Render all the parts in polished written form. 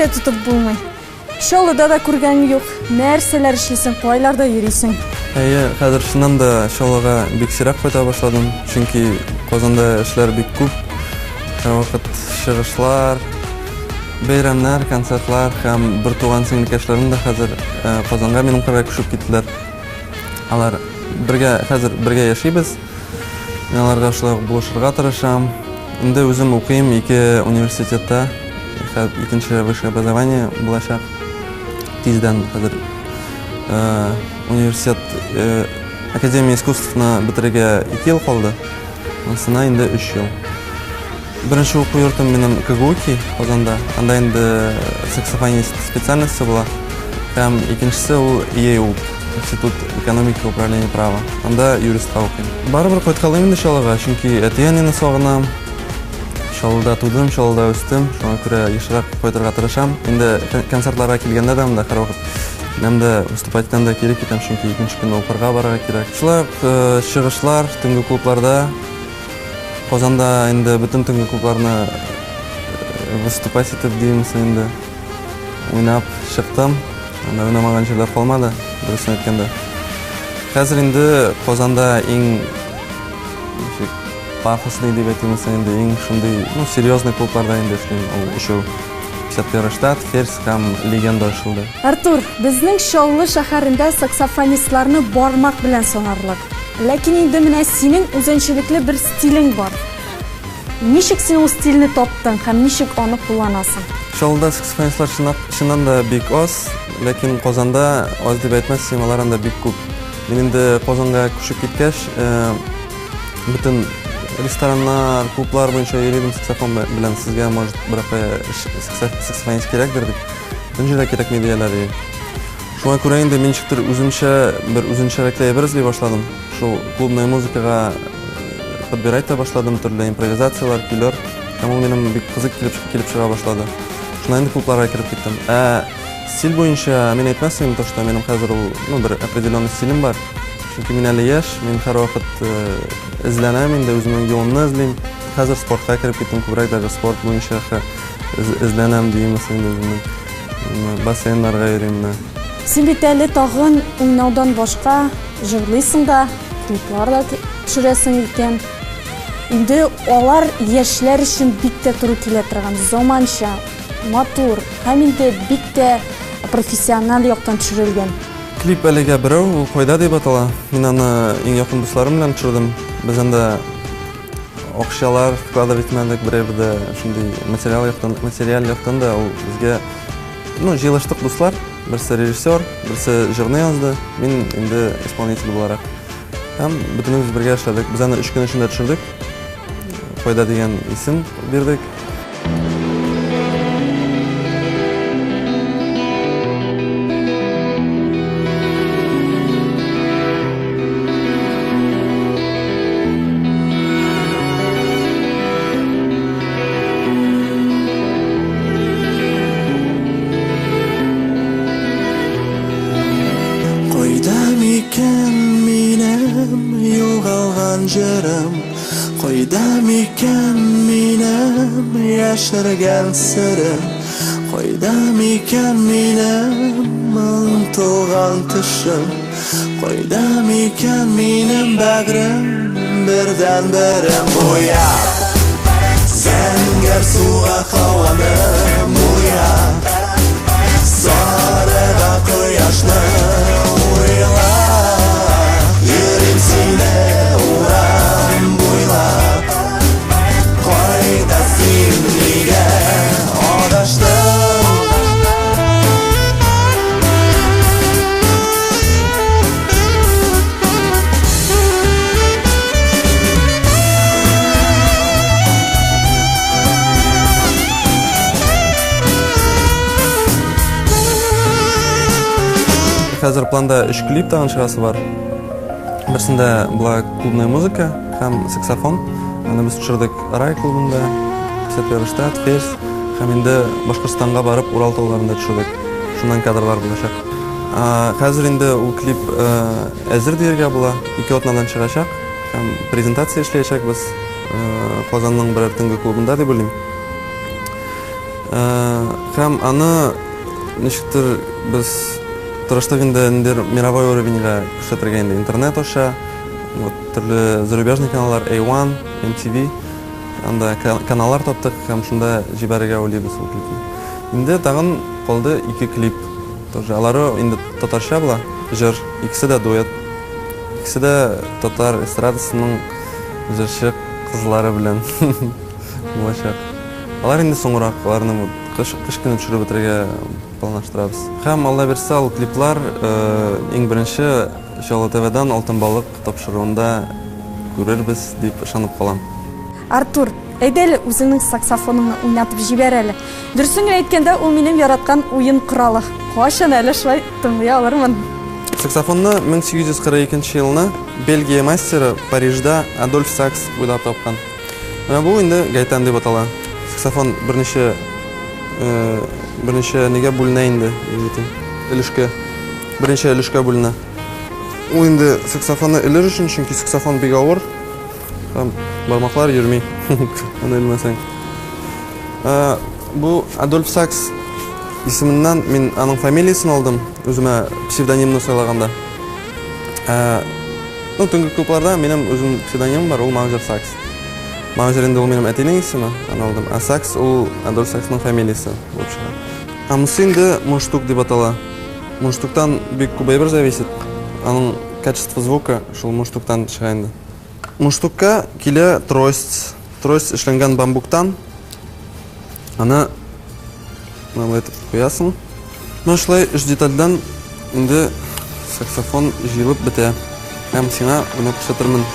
де тутып булмый. Шолуда да күргәнем юк. Нәрсәләр эшлисең, кайларда йөрисең? Хәзер чыннан да Шолога бик сирәк кайта башладым, чөнки Казанда эшләр бик күп. Һәрвакыт чыгышлар, бәйрәмнәр, концертлар һәм бер туган сеңлекәшләрем дә хәзер Казанга минем кырга күчеп киттеләр. Алар хәзер бергә яшибез. Мин аларга шулай булышырга тырышам. Инде үзем укыйм 2 университетта. Икенче высшее образование булачак. Тиздән хәзер университет Академия искусствоны бетерергә 2 ел калды. Анысына инде 3 ел. Беренче уку йортым минем КГУКи Казанда. Анда инде саксофонист специальности була. Һәм икенчесе ул ИЭУ, Институт экономики управления права. Анда юристка укыйм. Барыбер кайткалыйм инде Шолога, чөнки әти-әнине сагынам. Шолда тудым, Шолда үстем. Шуңа күрә ешрак кайтырга тырышам. Инде концертларга килгәндә дә монда һәрвакыт Намда выступать-тан да кирәк икән, чөнки икенче көнне укырга барырга кирәк. Шулай чыгышлар, төнге клубларда. Казанда инде бөтен төнге клубларны выступать итеп димсең инде. Уйнап чыктым. Анда уйнамаган җирләр калмады, дөресен әйткәндә. Хәзер инде Казанда иң пафослы дип әйтмәсәң инде иң шундый, серьезный клубларда инде эшлим. Ул өчәү. 51 штат, Ферс һәм Легенда ачылды. Артур, безнең Шоллы шәһәрендә саксофонистларны бармак белән санарлык. Ләкин инде менә синең үзенчәлекле бер стилең бар. Ничек син ул стильне таптың һәм ничек аны кулланасың? Шоллда саксофонистлар чыннан да бик аз, ләкин Казанда аз дип әйтмәссең, алар анда бик күп. Мин инде Казанга күчеп киткәч, бөтен рестораннар, клублар буенча йөридем саксофон белән. Сезгә может бер саксофонист кирәкдер дип. Дөньяда кирәкми дияләр. Шуңа күрә инде мин чиктер үземчә бер үзенчәлекле әйбер эзли башладым. Шул клубная музыкага подбирать та башладым, төрле импровизациялар, көйләр. Һәм ул минем бик кызык килеп чыга башлады. Шуннан инде клубларга кирип киттем. Стиль буенча мин әйтмәсәм, то что минем хәзер ул бер определенный стилем бар. Чөнки мин әле яшь, мин һәрвакыт эзләнәм, инде үземнең юлымны эзлим. Хәзер спортка кирип киттем, күбрәк даже спорт буенча эзләнәм диемсең инде үземнең бассейннарга йөрим. Син бит әле тагын уйнаудан башка җырлыйсың да, клиплар да төшерәсең икән. Инде алар яшьләр өчен бик тә туры килә торган, заманча, матур, һәм инде бик тә профессиональ яктан төшерелгән. Клип әлегә берәү, ул кайда дип атала. Мин аны иң якын дусларым белән төшердем. Без анда акчалар вкладывать итмәдек, берәүдә шундый материал яктан да ул безгә җыелыштык дуслар. Берсе режиссер, берсе җырны язды. Мин инде исполнитель буларак. Һәм бөтенебез бергә эшләдек. Без аны 3 көн эчендә төшердек. Кайда дигән исем бирдек. Кайда микән минем яшәргән сырым, кайда микән минем онтылган төшем, кайда микән минем бәгърем бердән-берем буяп, зәңгәр суга калганым буяп, сарыга кояшлы уйлап, йөрим сине урам буйлап, кайда син нигә адаштың? Хәзер планда 3 клип тагын чыгасы бар. Берсендә була клубная музыка һәм саксофон. Аны без төшердек Рай клубында, 51 штат, Ферс. Һәм инде Башкортстанга барып, Урал тауларында төшердек. Шуннан кадрлар булачак. Хәзер инде ул клип әзер дияргә була. 2 атнадан чыгачак һәм презентация эшләячәкбез Казанның бер төнге клубында дип уйлыйм. Һәм аны ничектер без тырыштык инде мировой уровеньга күрсәтергә инде интернет аша, вот төрле зарубежный каналлар A1, MTV, анда каналлар таптык һәм шунда җибәрергә уйлыйбыз ул клипны. Инде тагын калды 2 клип. Тоже алары инде татарча була, җыр, икесе дә дуэт. Икесе дә татар эстрадасының җырчы кызлары белән булачак. Алар инде соңрак, аларны кыш көне төшереп бетерергә планлаштырабыз. Һәм Алла берсә, ул клиплар иң беренче Чаллы ТВ-дан Алтын балык тапшыруында күрербез дип ышанып калам. Артур, әйдә әле үзеңнең саксофоныңны уйнатып җибәр әле. Дөресен әйткәндә, ул минем яраткан уен коралы. Кашан әле шулай тыңлый алырмын. Саксофонны 1842 елны Бельгия мастеры Парижда Адольф Сакс уйлап тапкан. Менә бу инде гайтан дип атала. Саксофон берничә нигә бүленә инде, өлешкә. Беренче өлешкә бүленә. Ул инде саксофонны элер өчен, чөнки саксофон бик авыр. Һәм бармаклар йөрми. Аны белмәсәң. Бу Адольф Сакс исеменнән мин аның фамилиясын алдым, үземә псевдонимны сайлаганда. Төнге клубларда минем үзем псевдонимым бар, ул Маузер Сакс. Маузер инде ул минем әтинең исеме, аны алдым. А Сакс ул Адольф Саксның фамилиясе булып чыга. Анысы инде мунштук дип атала. Мунштуктан бик күп әйбер зависит. Аның качество звука шул мунштуктан чыга инде. Мунштукка килә трость. Трость эшләнгән бамбуктан. Аны итеп куясың. Шулай эш детальдан инде саксофон җыелып бетә. Һәм сиңа уйнап күрсәтермен.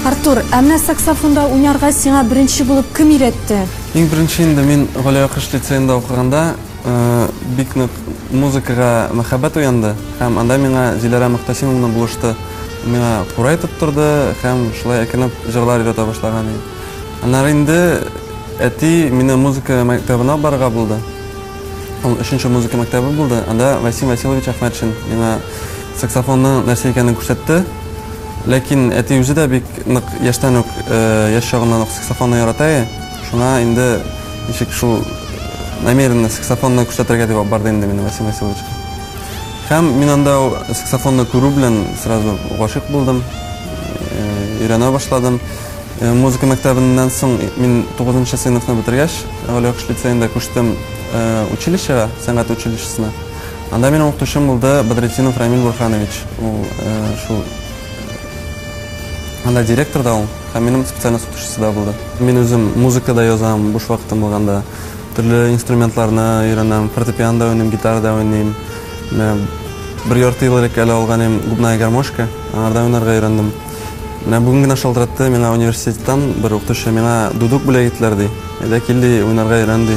Артур, әмма саксофонда уйнарга сиңа беренче булып кем өйрәтте? Иң беренче инде мин Галиякыш лицейында укыганда бик нык музыкага мәхәббәт уянды һәм анда миңа Зилара Мөхтәсимовна булышты. Миңа курайтып торды һәм шулай әкренләп җырлар өйрәтә башлаган. Аннары инде әти мине музыка мәктәбенә барырга булды. Ул 3нче музыка мәктәбе булды. Анда Василий Васильевич Ахмәтшин миңа саксофонның нәрсә икәнен күрсәтте. Ләкин әти үзе дә бик нык яшьтән үк яшь чагыннан ук саксофонны ярата. Шуңа инде ничек шул намеренно саксофонны күрсәтергә дип барды инде мине Василий Васильевич. Һәм мин анда саксофонны күрү белән сразу гашык булдым. Өйрәнә башладым. Музыка мәктәбеннән соң мин 9нчы сыйныфны бетергәч, Галиякыш лицейында күчтем училищега, сәнгать училищесына. Анда минем укытучым булды Бадретдинов Рамил Бурханович. Ул шул анда директор да ул, һәм минем специальность укытучысы да булды. Мин үзем музыкада язам, буш вакытым булганда, төрле инструментларны өйрәнәм, фортепиано уйныйм, гитара да уйныйм. Бер ярты ел элек әле алганым губная гармошка, анда уйнарга өйрәндем. Менә бүген генә шалтыратты, миңа университеттан бер укытучы миңа дудук бүләк иттеләр ди. Әйдә кил ди, уйнарга өйрән ди.